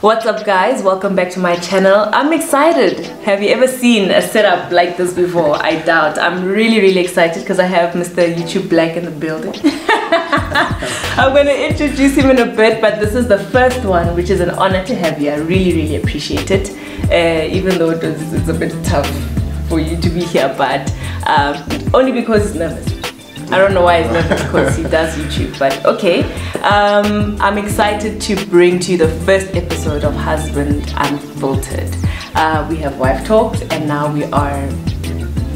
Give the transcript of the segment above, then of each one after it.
What's up guys, welcome back to my channel. I'm excited. Have you ever seen a setup like this before? I doubt. I'm really excited because I have Mr. YouTube Black in the building. I'm going to introduce him in a bit, but this is the first one, which is an honor to have you. I really appreciate it, even though it's a bit tough for you to be here, but only because he's nervous. I don't know why he's nervous, because he does YouTube, but okay. I'm excited to bring to you the first episode of Husband Unfiltered. We have wife talks, and now we are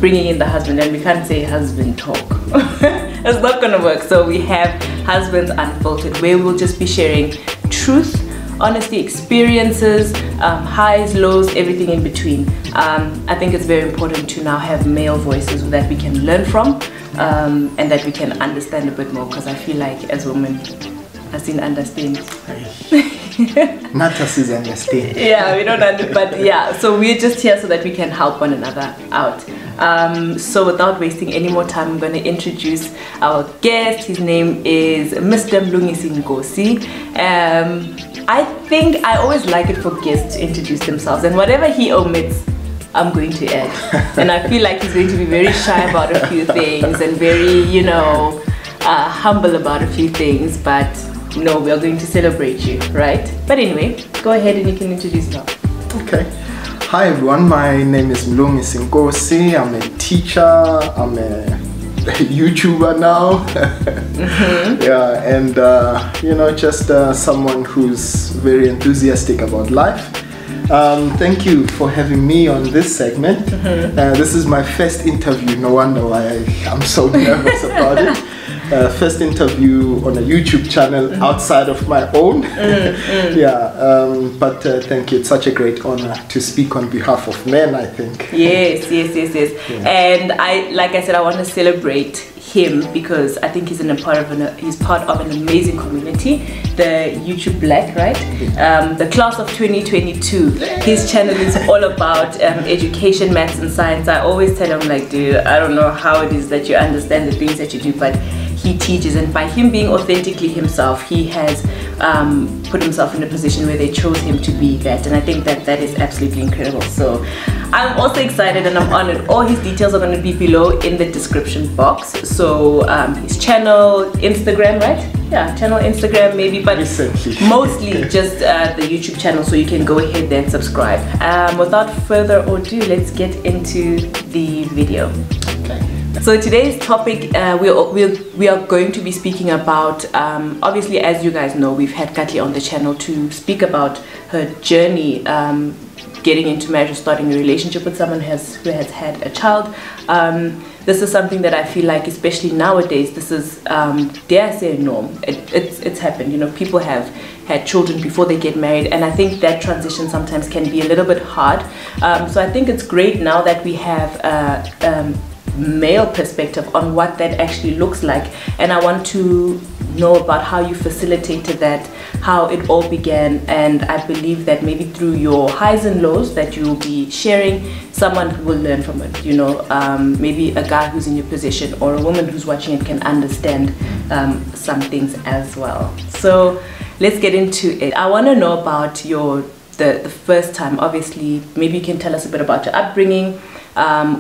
bringing in the husband, and we can't say husband talk. It's not gonna work. So we have Husbands Unfiltered, where we'll just be sharing truth, honesty, experiences, highs, lows, everything in between. I think it's very important to now have male voices that we can learn from, and that we can understand a bit more, because I feel like as women, as in understand. Not us is understand. Yeah, we don't understand, but yeah, so we're just here so that we can help one another out. So without wasting any more time, I'm going to introduce our guest. His name is Mr. MLUNGISI NKOSI. I think I always like it for guests to introduce themselves, and whatever he omits, I'm going to add. And I feel like he's going to be very shy about a few things and very, you know, humble about a few things, but no, we are going to celebrate you, right? But anyway, go ahead and you can introduce yourself. Okay. Hi everyone, my name is MLUNGISI NKOSI. I'm a teacher, I'm a YouTuber now. Yeah, and you know, just someone who's very enthusiastic about life. Thank you for having me on this segment. This is my first interview, no wonder why I'm so nervous about it. First interview on a YouTube channel outside of my own. Yeah, but thank you. It's such a great honor to speak on behalf of men, I think. Yes. Yeah. And like I said, I want to celebrate him because I think he's part of an amazing community, the YouTube Black, right? The class of 2022. His channel is all about education, maths and science. I always tell him, like, dude, I don't know how it is that you understand the things that you do, but he teaches, and by him being authentically himself, he has put himself in a position where they chose him to be that, and I think that is absolutely incredible. So I'm also excited and I'm honored. All his details are going to be below in the description box. So his channel, Instagram, right? Yeah, channel, Instagram maybe, but mostly just the YouTube channel, so you can go ahead and subscribe. Without further ado, let's get into the video. Okay. So today's topic, we are going to be speaking about, obviously, as you guys know, we've had Katli on the channel to speak about her journey getting into marriage, starting a relationship with someone who has had a child. This is something that I feel like, especially nowadays, this is, dare I say, a norm. It's happened, you know, people have had children before they get married, and I think that transition sometimes can be a little bit hard. So I think it's great now that we have male perspective on what that actually looks like, and I want to know about how you facilitated that, how it all began, and I believe that maybe through your highs and lows that you will be sharing, someone will learn from it, you know. Maybe a guy who's in your position or a woman who's watching it can understand some things as well. So let's get into it. I want to know about the first time. Obviously, maybe you can tell us a bit about your upbringing,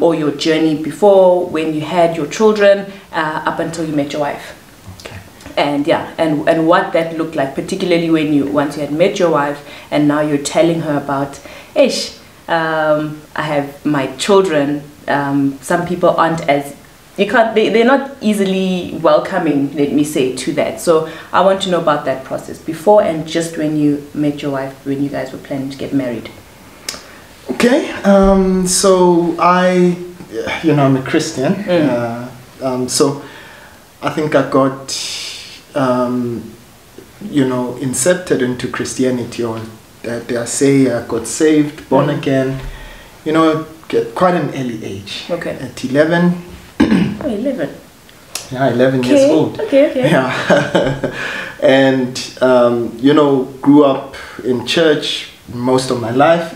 or your journey before, when you had your children, up until you met your wife. Okay. And yeah, and what that looked like, particularly once you had met your wife and now you're telling her about, ish, I have my children. Some people aren't as, they're not easily welcoming, let me say, to that. So I want to know about that process before and just when you met your wife, when you guys were planning to get married. Okay, so I'm a Christian, so I think I got, incepted into Christianity, or dare I say, I got saved, born again, you know, at quite an early age. Okay. At 11. Oh, 11. Yeah, 11 years old. Okay. Yeah. And, grew up in church most of my life.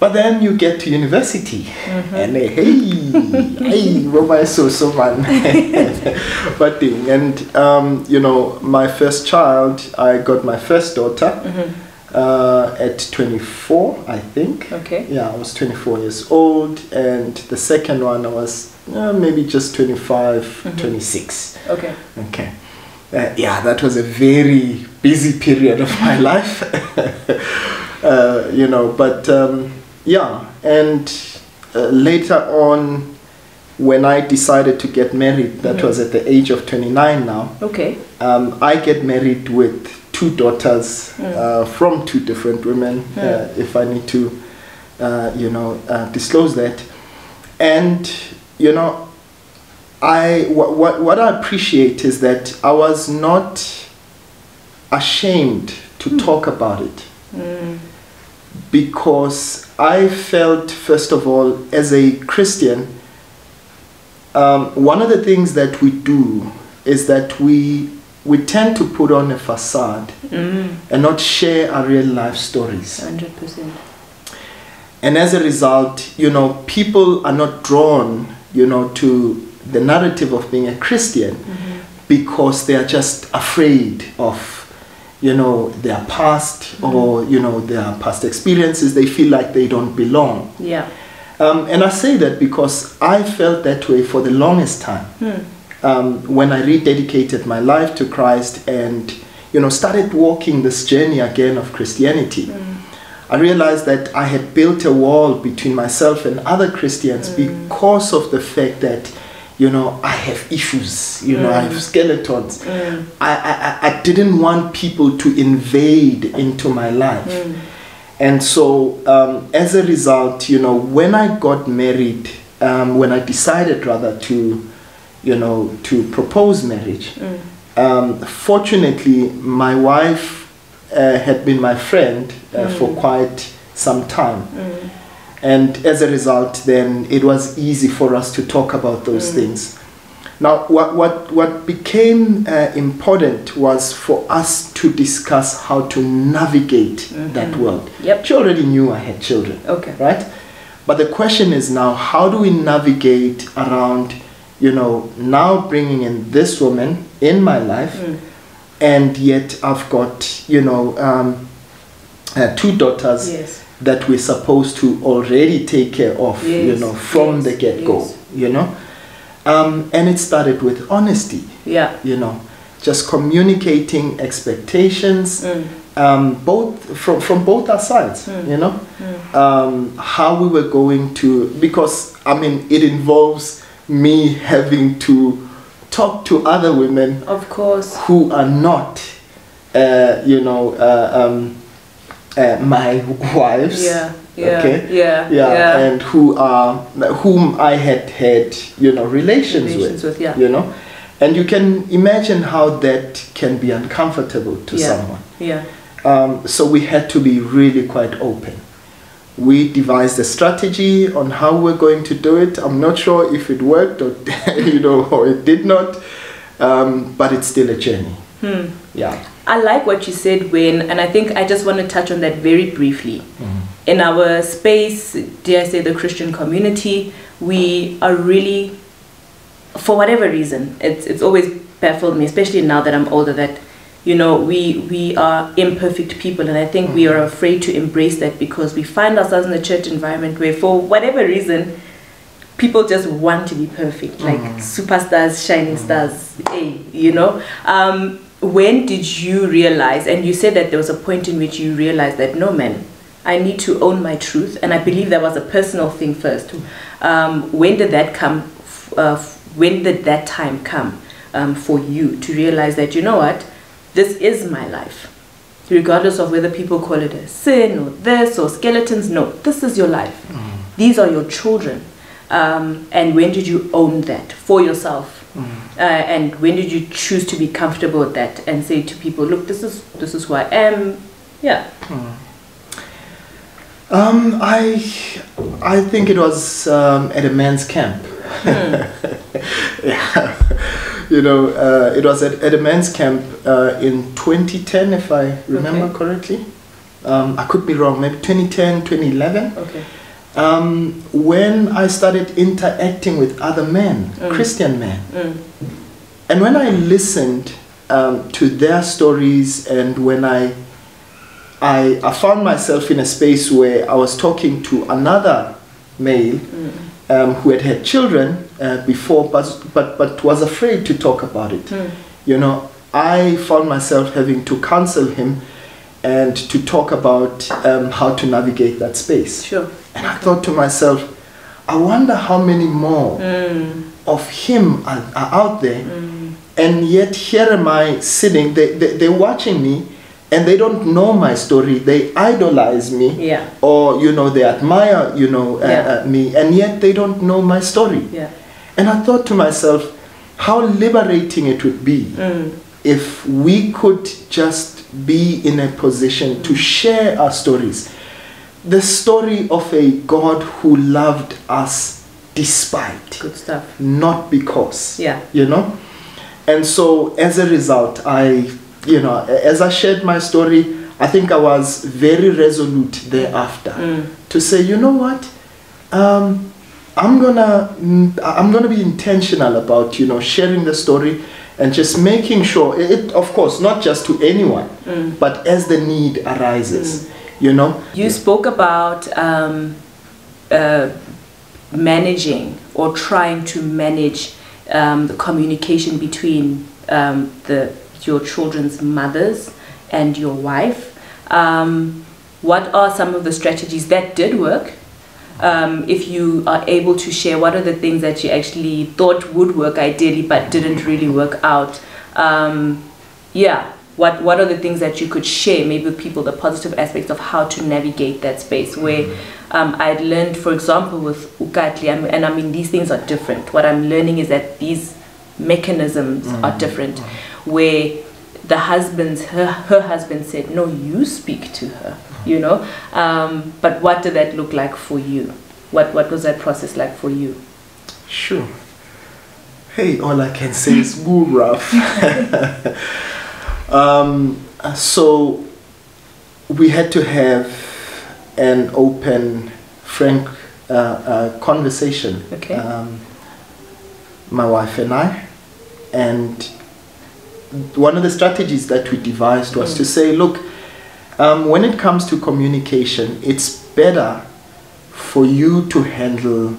But then you get to university, and hey, what am I so man? But thing, and my first child, I got my first daughter, at 24, I think. Okay. Yeah, I was 24 years old, and the second one I was maybe just 25, 26. Okay. Okay. Yeah, that was a very busy period of my life. You know, but yeah, and later on, when I decided to get married, that was at the age of 29 now. Okay. I get married with 2 daughters from 2 different women, if I need to, you know, disclose that. And, you know, what I appreciate is that I was not ashamed to talk about it. Because I felt, first of all, as a Christian, one of the things that we do is that we tend to put on a facade and not share our real life stories. 100%. And as a result, you know, people are not drawn, you know, to the narrative of being a Christian because they are just afraid of, you know, their past or, you know, their past experiences. They feel like they don't belong. Yeah. And I say that because I felt that way for the longest time. When I rededicated my life to Christ and, you know, started walking this journey again of Christianity, I realized that I had built a wall between myself and other Christians because of the fact that, you know, I have issues, you know, I have skeletons. I didn't want people to invade into my life. And so, as a result, you know, when I got married, when I decided rather to, you know, to propose marriage, fortunately, my wife had been my friend for quite some time. And as a result, then it was easy for us to talk about those things. Now, what became important was for us to discuss how to navigate that world. Yep. She already knew I had children, Okay. right? But the question is now, how do we navigate around, you know, now bringing in this woman in my life, and yet I've got, you know, 2 daughters. Yes. That we're supposed to already take care of, you know, from the get-go, you know. And it started with honesty, you know, just communicating expectations, both from both our sides, you know, how we were going to, because, I mean, it involves me having to talk to other women, of course, who are not, you know, my wives, and whom I had you know, relations with, you know, and you can imagine how that can be uncomfortable to someone. So we had to be really quite open. We devised a strategy on how we're going to do it. I'm not sure if it worked or you know, or it did not, but it's still a journey. Yeah. I like what you said, Wayne, and I think I just want to touch on that very briefly. In our space, dare I say the Christian community, we are really, for whatever reason, it's always baffled me, especially now that I'm older, that, you know, we are imperfect people, and I think we are afraid to embrace that because we find ourselves in a church environment where, for whatever reason, people just want to be perfect, like superstars, shining stars, you know. When did you realize, and you said that there was a point in which you realized that, no man, I need to own my truth, and I believe that was a personal thing first. When did that come, when did that time come for you to realize that, you know what, this is my life, regardless of whether people call it a sin or this or skeletons? No, this is your life. These are your children. And when did you own that for yourself? And when did you choose to be comfortable with that and say to people, look, this is who I am? I think it was at a men's camp. You know, it was at a men's camp in 2010, if I remember correctly. I could be wrong, maybe 2010, 2011. When I started interacting with other men, Christian men. And when I listened to their stories, and when I I found myself in a space where I was talking to another male who had had children before, but was afraid to talk about it. You know, I found myself having to counsel him and to talk about how to navigate that space. Sure. And I thought to myself, I wonder how many more of him are out there, and yet here am I sitting, they're watching me, and they don't know my story, they idolize me, or, you know, they admire, you know, me, and yet they don't know my story. And I thought to myself, how liberating it would be if we could just be in a position to share our stories. The story of a God who loved us despite. Good stuff. Not because. You know? And so as a result, you know, as I shared my story, I think I was very resolute thereafter to say, you know what? I'm gonna be intentional about, you know, sharing the story and just making sure it, of course, not just to anyone, but as the need arises, you know. You spoke about managing or trying to manage the communication between your children's mothers and your wife. What are some of the strategies that did work? If you are able to share, what are the things that you actually thought would work ideally but didn't really work out? What are the things that you could share maybe with people, the positive aspects of how to navigate that space where I'd learned, for example, with Ukatli, and I mean these things are different. What I'm learning is that these mechanisms are different, where the her husband said, no, you speak to her, you know. But what did that look like for you? What was that process like for you? Sure. Hey, all I can say is boo rough. So we had to have an open, frank conversation, my wife and I, and one of the strategies that we devised was to say, look, when it comes to communication, it's better for you to handle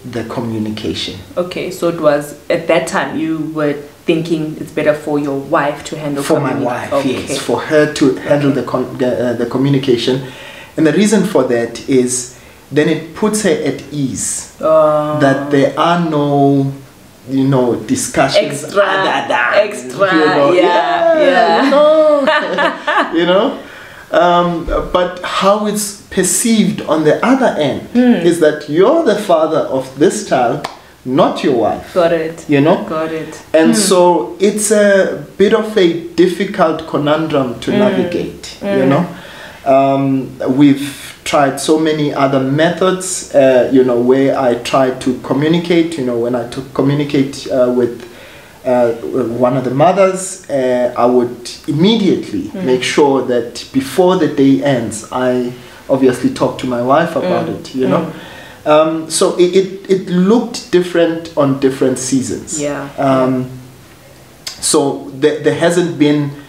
the communication. Okay, so it was, at that time, you were thinking it's better for your wife to handle communication? For my wife, yes, for her to handle the communication. And the reason for that is then it puts her at ease that there are no, you know, discussions. Extra, you know, you know. But how it's perceived on the other end is that you're the father of this child, not your wife. Got it. You know? Got it. And so it's a bit of a difficult conundrum to navigate, you know. We've tried so many other methods, you know, where I try to communicate, you know, when I communicate with one of the mothers, I would immediately make sure that before the day ends, I obviously talk to my wife about it, you know. So it looked different on different seasons. So there hasn't been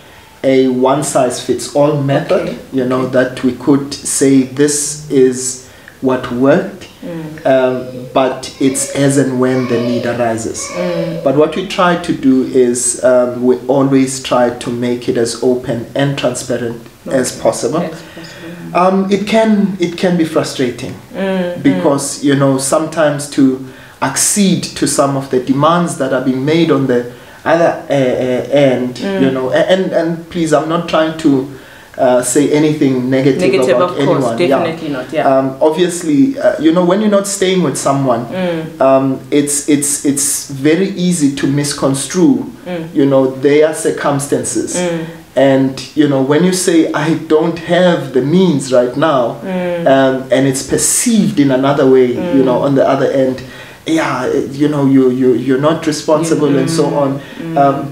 a one-size-fits-all method, you know, that we could say this is what worked, but it's as and when the need arises. But what we try to do is we always try to make it as open and transparent as possible. It can be frustrating because, you know, sometimes to accede to some of the demands that are being made on the other end, you know, and please, I'm not trying to say anything negative about of course, anyone. Definitely not. Obviously, you know, when you're not staying with someone, it's very easy to misconstrue, you know, their circumstances. And, you know, when you say, I don't have the means right now, and it's perceived in another way, you know, on the other end, you know, you're not responsible and so on.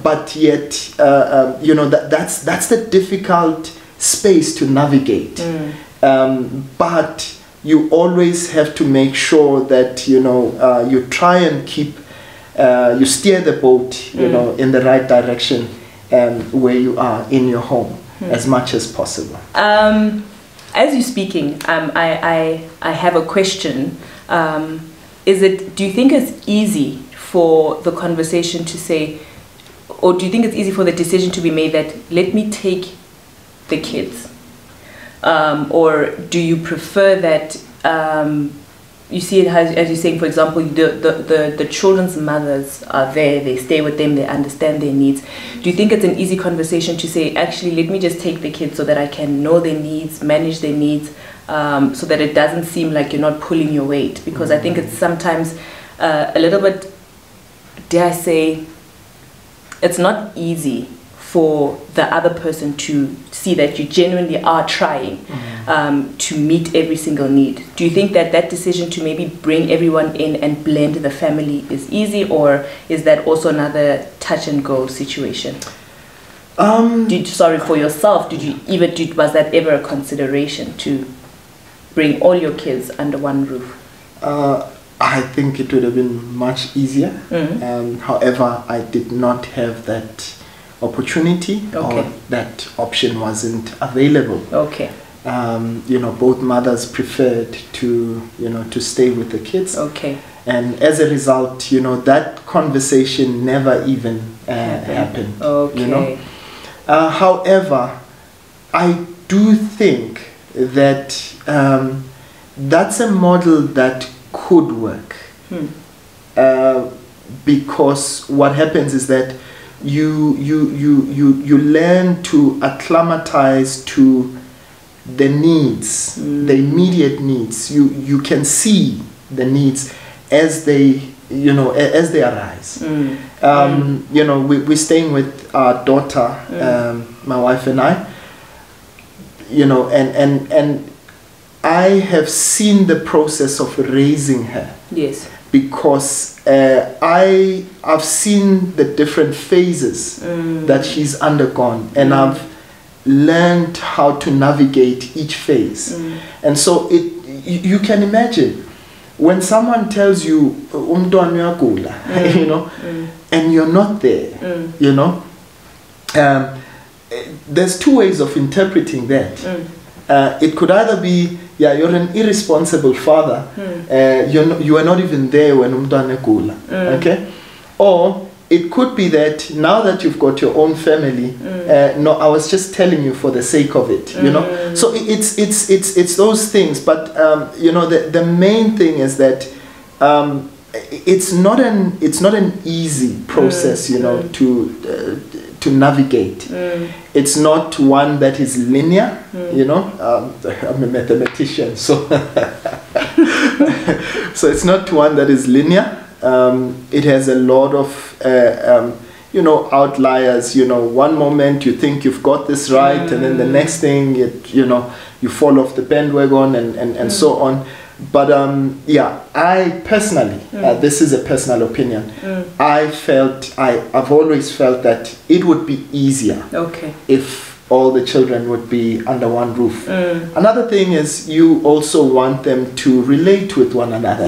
But yet, you know, that's the difficult space to navigate. But you always have to make sure that, you know, you try and keep, you steer the boat, you know, in the right direction where you are in your home. as much as possible. As you're speaking, I have a question. Do you think it's easy for the conversation to say, or do you think it's easy for the decision to be made that let me take the kids? Or do you prefer that you see it as you're saying, for example, the children's mothers are there, they stay with them, they understand their needs. Do you think it's an easy conversation to say, actually, let me just take the kids so that I can know their needs, manage their needs, so that it doesn't seem like you're not pulling your weight? Because I think it's sometimes a little bit, dare I say, it's not easy for the other person to see that you genuinely are trying to meet every single need. Do you think that that decision to maybe bring everyone in and blend the family is easy, or is that also another touch and go situation? Sorry, for yourself, was that ever a consideration to bring all your kids under one roof? I think it would have been much easier. However, I did not have that opportunity, or that option wasn't available. Okay. Both mothers preferred to stay with the kids. Okay. And as a result, that conversation never even happened. Okay. However, I do think that that's a model that could work. Because what happens is that you learn to acclimatize to the needs, the immediate needs. You can see the needs as they arise. We're staying with our daughter, my wife and I, and I have seen the process of raising her. Yes. Because I've seen the different phases that she's undergone, and I've learned how to navigate each phase. And so you can imagine when someone tells you and you're not there, there's two ways of interpreting that. It could either be, you're an irresponsible father, you are not even there when umntwana egula, okay? Or it could be that now that you've got your own family, no, I was just telling you for the sake of it, So it's those things, but the main thing is that it's not an easy process, to navigate. It's not one that is linear, I'm a mathematician, so so it's not one that is linear. It has a lot of outliers. One moment you think you've got this right, and then the next thing you fall off the bandwagon, and so on. But I personally, this is a personal opinion, I've always felt that it would be easier if all the children would be under one roof. Another thing is you also want them to relate with one another,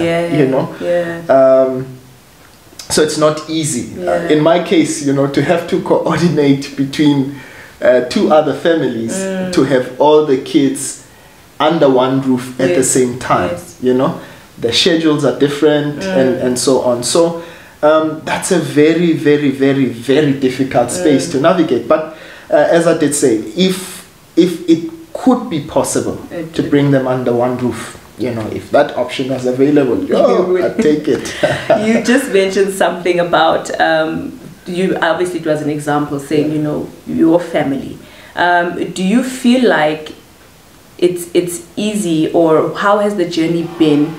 so it's not easy. In my case, to have to coordinate between two other families to have all the kids under one roof at the same time. The schedules are different, and so on. So that's a very, very, very, very difficult space to navigate. But as I did say, if it could be possible to bring them under one roof, if that option was available, I'd take it. You just mentioned something about you. Obviously, it was an example saying your family. Do you feel like it's easy, or how has the journey been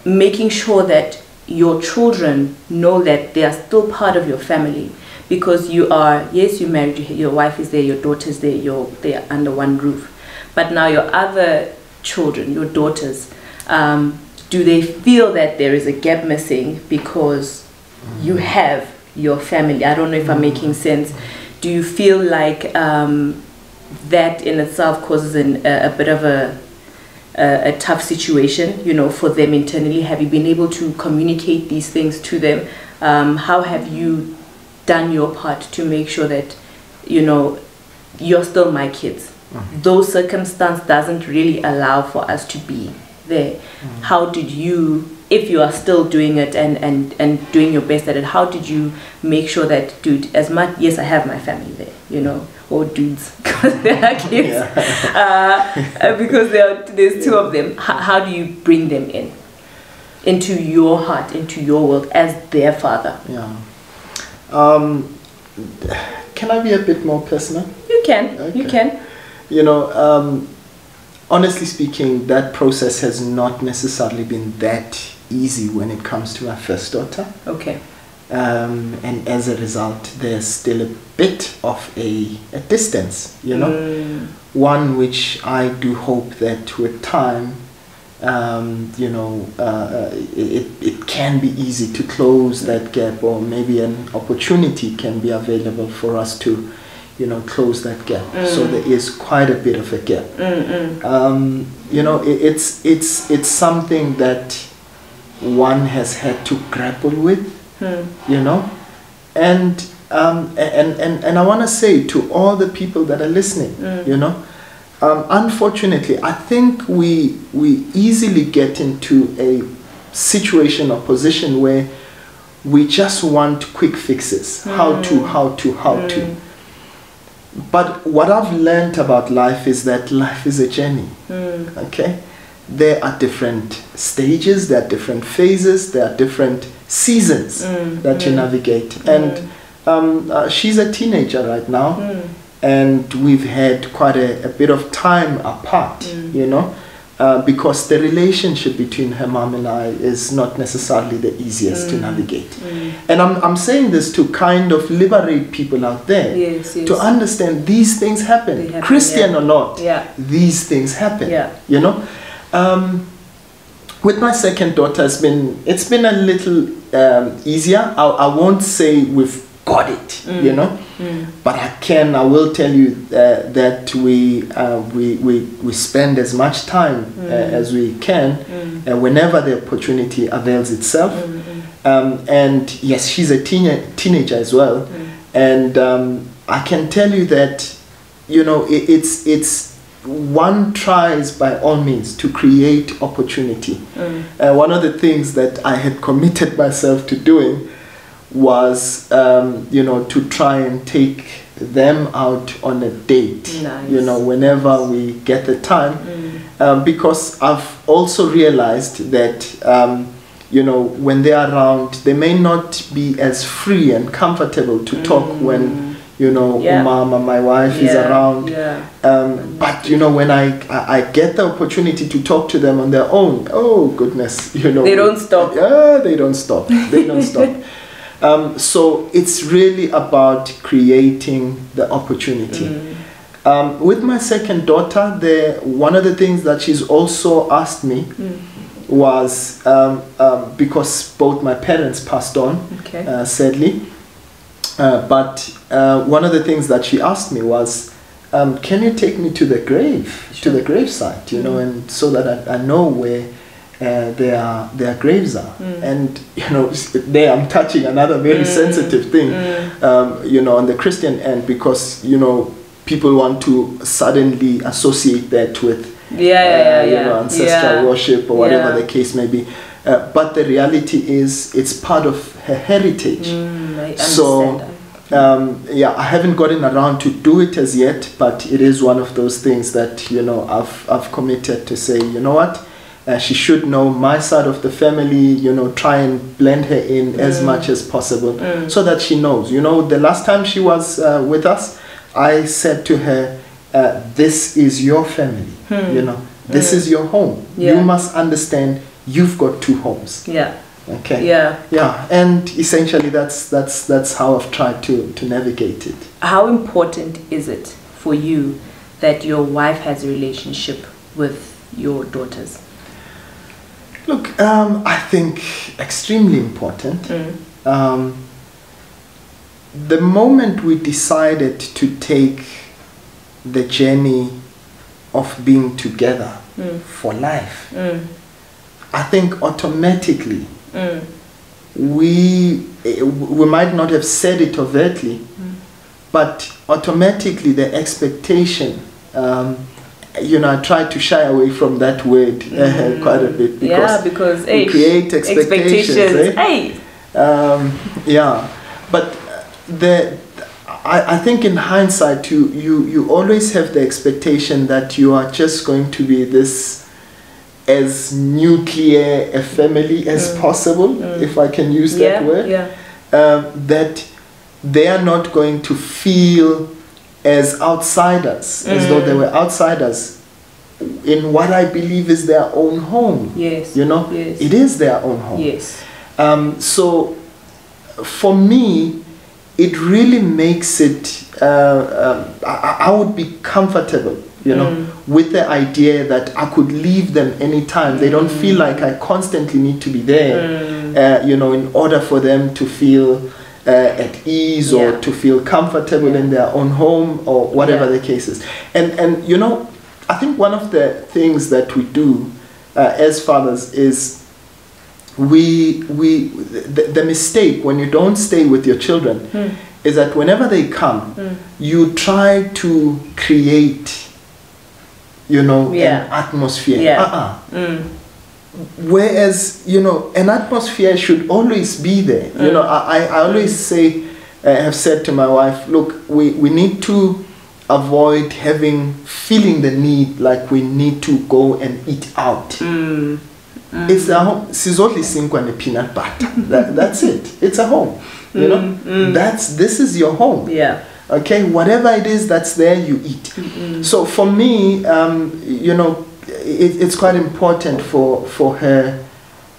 making sure that your children know that they are still part of your family? Because you're married, your wife is there, your daughter's there, they are under one roof. But now your other children, your daughters, do they feel that there is a gap missing because you have your family? I don't know if I'm making sense. Do you feel like that in itself causes a bit of a tough situation, for them internally? Have you been able to communicate these things to them? How have you done your part to make sure that, you're still my kids. Those circumstances doesn't really allow for us to be there. How did you, if you are still doing it and doing your best at it, how did you make sure that, dude, as much, yes, I have my family there, you know, or dudes, because they are kids, because there's two of them. How do you bring them into your heart, into your world as their father? Yeah. Can I be a bit more personal? You can. Okay. You can. You know, honestly speaking, that process has not necessarily been that easy when it comes to my first daughter. Okay. And as a result, there's still a bit of a distance, you know, one which I do hope that with time, you know, it can be easy to close that gap, or maybe an opportunity can be available for us to, you know, close that gap. So there is quite a bit of a gap. You know, it's something that one has had to grapple with, you know, and I want to say to all the people that are listening, you know, unfortunately, I think we easily get into a situation or position where we just want quick fixes. How to. But what I've learned about life is that life is a journey. Okay? There are different stages, there are different phases, there are different seasons that you navigate. And she's a teenager right now. And we've had quite a bit of time apart, you know, because the relationship between her mom and I is not necessarily the easiest to navigate. And I'm saying this to kind of liberate people out there, to understand these things happen. Christian or not, these things happen, you know. With my second daughter, it's been a little easier. I won't say we've got it, you know. But I will tell you that we spend as much time as we can whenever the opportunity avails itself. And yes, she's a teenager as well. And I can tell you that, you know, it's one tries by all means to create opportunity. One of the things that I had committed myself to doing was, you know, to try and take them out on a date, you know, whenever we get the time, because I've also realized that, you know, when they're around, they may not be as free and comfortable to talk when, you know, mama, my wife is around. But, you know, when I get the opportunity to talk to them on their own, oh goodness, you know. They don't stop. Yeah, they don't stop. They don't stop. So it's really about creating the opportunity. With my second daughter, one of the things that she's also asked me was, because both my parents passed on, sadly, but one of the things that she asked me was, can you take me to the grave, to the gravesite, you know, and so that I know where their graves are. And, you know, there I'm touching another very sensitive thing, you know, on the Christian end, because, you know, people want to suddenly associate that with you know, ancestral worship or whatever the case may be. But the reality is it's part of her heritage. So I haven't gotten around to do it as yet, but it is one of those things that, you know, I've committed to say, you know what, she should know my side of the family, you know, try and blend her in as much as possible, so that she knows. You know, the last time she was with us, I said to her, this is your family, you know, this is your home. You must understand you've got two homes. Okay. And essentially that's how I've tried to navigate it. How important is it for you that your wife has a relationship with your daughters? Look, I think extremely important. The moment we decided to take the journey of being together for life, I think automatically we might not have said it overtly, but automatically the expectation, you know, I try to shy away from that word quite a bit, because we create expectations. Yeah, but I think in hindsight, you always have the expectation that you are just going to be this as nuclear a family as possible, if I can use that word. That they are not going to feel as outsiders, as though they were outsiders in what I believe is their own home. Yes. You know, it is their own home. Yes. So for me, it really makes it, I would be comfortable, you know, with the idea that I could leave them anytime. They don't feel like I constantly need to be there, you know, in order for them to feel at ease or to feel comfortable in their own home or whatever the case is. And you know, I think one of the things that we do as fathers is the mistake when you don't stay with your children is that whenever they come, you try to create, you know, an atmosphere. Whereas, you know, an atmosphere should always be there. You know, I always say, have said to my wife, look, we need to avoid feeling the need like we need to go and eat out. It's a home. Sizodli sinkwa ne peanut butter. That's it. It's a home. You know, this is your home. Yeah. Okay. Whatever it is that's there, you eat. So for me, you know, it's quite important for her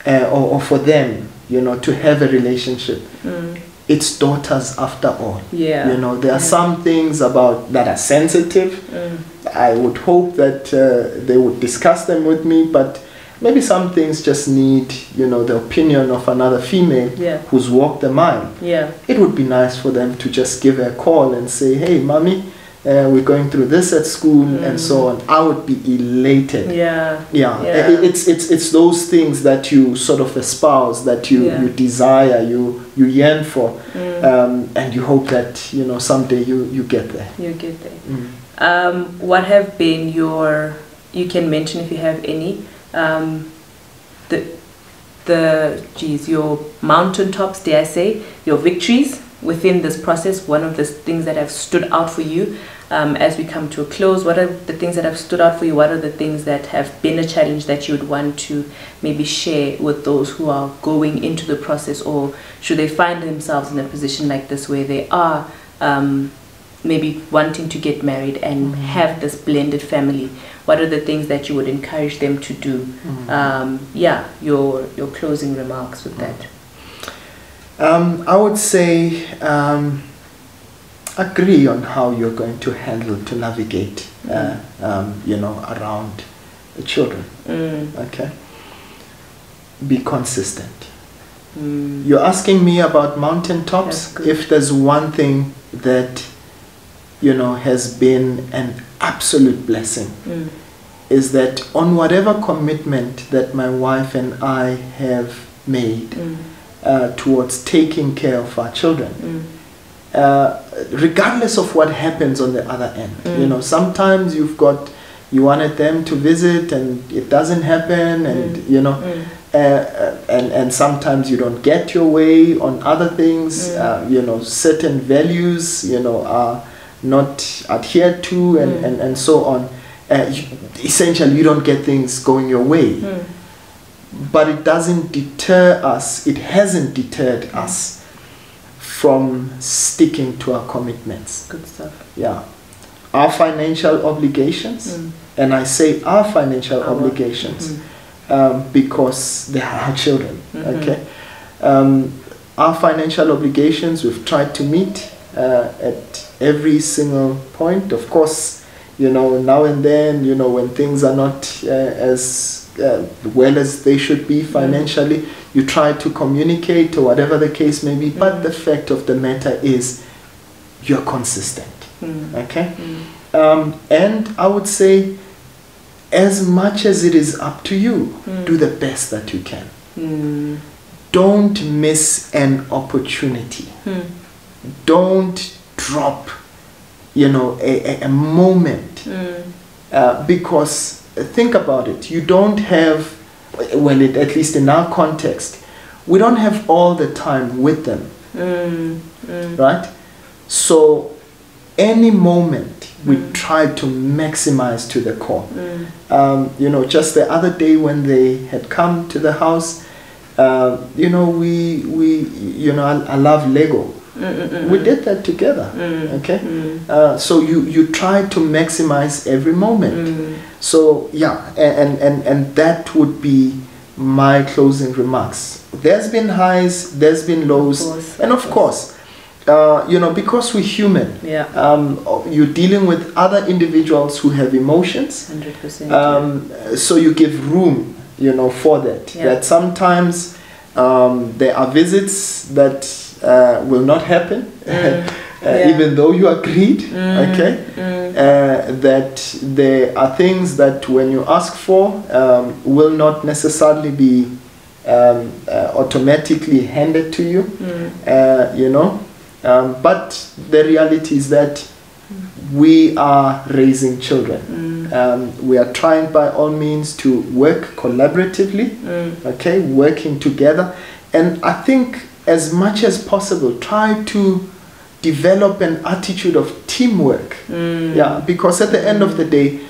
or for them, you know, to have a relationship. It's daughters after all. Yeah. You know, there are some things about that are sensitive. I would hope that they would discuss them with me, but maybe some things just need, you know, the opinion of another female who's walked the mile. Yeah. It would be nice for them to just give her a call and say, hey, mommy, we're going through this at school and so on. I would be elated. Yeah. It's those things that you sort of espouse, that you desire, you yearn for, and you hope that, you know, someday you get there. You get there. What have been your, you can mention if you have any, your mountaintops, dare I say, your victories within this process, one of the things that have stood out for you as we come to a close. What are the things that have stood out for you? What are the things that have been a challenge that you would want to maybe share with those who are going into the process, or should they find themselves in a position like this where they are maybe wanting to get married and have this blended family? What are the things that you would encourage them to do? Your closing remarks with that. I would say agree on how you're going to navigate, you know, around the children. Okay. Be consistent. You're asking me about mountaintops. If there's one thing that, you know, has been an absolute blessing, is that on whatever commitment that my wife and I have made towards taking care of our children, regardless of what happens on the other end, you know, sometimes you wanted them to visit and it doesn't happen, and you know, and sometimes you don't get your way on other things, you know, certain values, you know, are not adhered to, and so on. Essentially, you don't get things going your way. But it doesn't deter us, it hasn't deterred us from sticking to our commitments. Good stuff. Yeah. Our financial obligations, and I say our financial obligations because they are our children, okay? Our financial obligations we've tried to meet at every single point. Of course, you know, now and then, you know, when things are not as well as they should be financially, you try to communicate or whatever the case may be, but the fact of the matter is you're consistent. Okay? And I would say, as much as it is up to you, do the best that you can. Don't miss an opportunity. Don't drop a moment. Because think about it, you don't have, well, at least in our context, we don't have all the time with them, right? So any moment we try to maximize to the core. Just the other day when they had come to the house, I love Lego. We did that together. Okay, so you try to maximize every moment. So yeah, and that would be my closing remarks. There's been highs, there's been lows, and of course, because we're human, you're dealing with other individuals who have emotions. 100%. So you give room, for that. That sometimes there are visits that will not happen, even though you agreed. That there are things that when you ask for will not necessarily be automatically handed to you. But the reality is that we are raising children. We are trying by all means to work collaboratively, working together. And I think as much as possible, try to develop an attitude of teamwork. Because at the end of the day,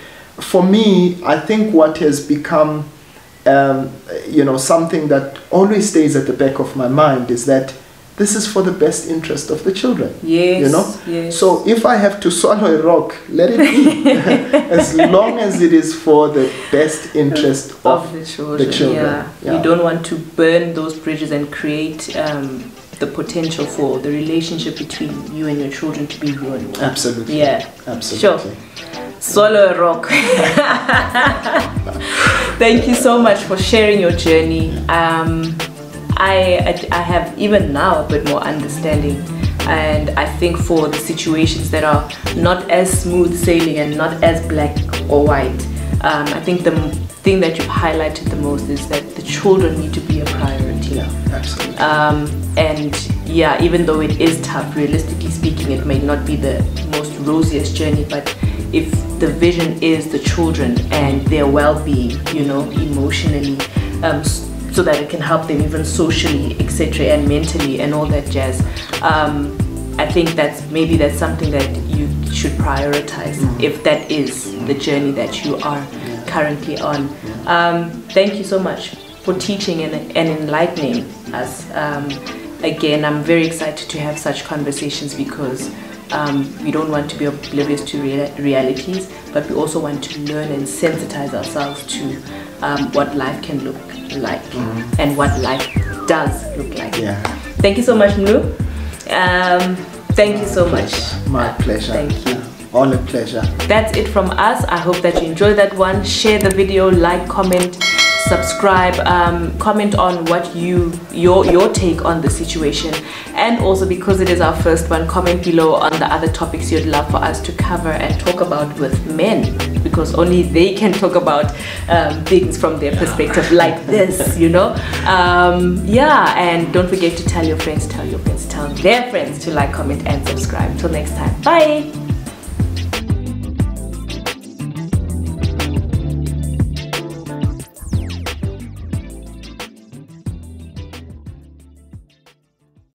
for me, I think what has become, something that always stays at the back of my mind is that this is for the best interest of the children. Yes. So if I have to swallow a rock, let it be. As long as it is for the best interest of the children. You don't want to burn those bridges and create the potential for the relationship between you and your children to be ruined. Absolutely. Yeah. Absolutely. Sure. Swallow a rock. Thank you so much for sharing your journey. I have even now a bit more understanding, and I think for the situations that are not as smooth sailing and not as black or white, I think the thing that you've highlighted the most is that the children need to be a priority. Yeah, absolutely. And yeah, even though it is tough, realistically speaking, it may not be the most rosiest journey, but if the vision is the children and their well-being, emotionally, so that it can help them even socially, etc., and mentally and all that jazz. I think that's something that you should prioritize if that is the journey that you are currently on. Thank you so much for teaching and enlightening us. Again, I'm very excited to have such conversations because we don't want to be oblivious to realities, but we also want to learn and sensitize ourselves to what life can look like and what life does look like. Thank you so much, Mlu. Thank you so much. My pleasure. Thank you. All a pleasure. That's it from us. I hope that you enjoyed that one. Share the video, like, comment, subscribe, comment on what your take on the situation, and also because it is our first one, comment below on the other topics you'd love for us to cover and talk about with men, because only they can talk about things from their perspective like this, and don't forget to tell your friends, tell their friends to like, comment and subscribe. Till next time, bye.